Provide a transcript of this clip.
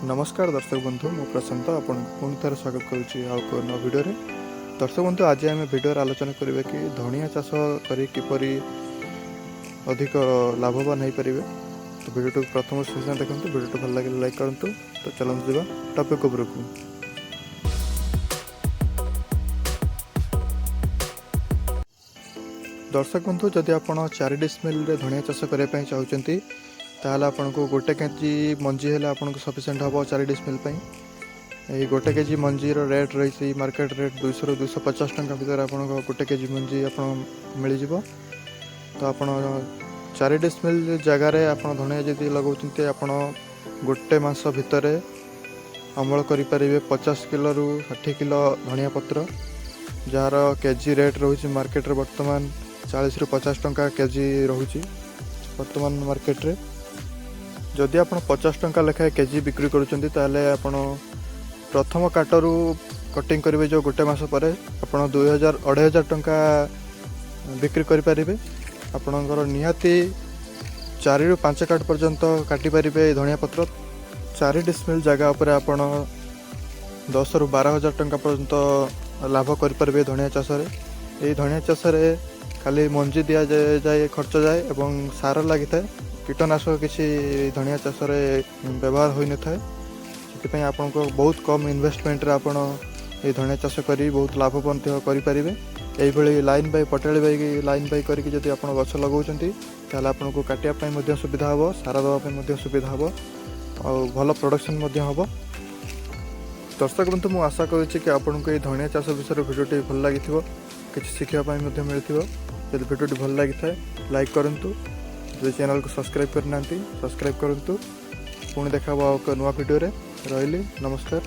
नमस्कार दर्शक बंधु मु प्रशांत आपन पुणी थर स्वागत करुच्ची नवा भिडियो दर्शक बंधु आज आम भिडियो आलोचना करिबा कि धनिया चाष करी किपरि अधिक लाभवान हो पारे। तो भिडियो प्रथम शेष देखो भिडियो भल लगे लाइक करूँ। तो चलते जा टॉपिक उपरकू। दर्शक बंधु जदि आप 4 डिसमिल धनिया चाष करने चाहते ताहले आपको गोटे केजी मंजी है आपको सफिसीयंट हम 4 डिसमिल ये गोटे केजी मंजीर रेट रही मार्केट रेट 200 ରୁ 250 टंका भितर आपको गोटे केजी मंजी आप मिल जाव। तो आप 4 डिसमिल जगार आप धनिया जदि लगाते आप गोटे मास भितर अमल करें 50 किलो ରୁ 60 किलो धनिया पत्र जार केजी रेट रोचे मार्केट रे वर्तमान 40 ରୁ 50 टंका केजी रोचे वर्तमान मार्केट रे। जदि आप 50 टंका लेखाएं केजी बिक्री करुँच प्रथम काटरू कटिंग करेंगे जो गोटे मास पर आप 2000-2500 टंका बिक्री करें। आपणकर निहाती 4 ରୁ 5 काट पर्यंत काटिपारे धनिया पत्र 4 डिसमिल जगह पर आप 10 ରୁ 12,000 टंका पर्यंत लाभ करें धनिया चाष। ये धनिया चाष खाली मंजी दि जाए खर्च जाए और सार लगी था कीटनाशक किसी धनिया चाष व्यवहार हो न था से आपको बहुत कम इन्वेस्टमेंट आप धनिया चाष कर बहुत लाभवान करें। यही line by Patel by line by करके जब आप गछ लगाउछंती ताले आपको काटिया सुविधा हम सार देवाई सुविधा हम और भल प्रोडक्शन हम। दर्शक बंधु मु आशा करुच्ची कि आपको ये धनिया चाष विषय भिडियोटी भल लगी किसी शिखापी मिल जब भिडियोटी भल लगी था लाइक करूँ। जो चैनल को सब्सक्राइब करना सब्सक्राइब करूँ। पुणी देखा नुआ भिडियो रे रही नमस्कार।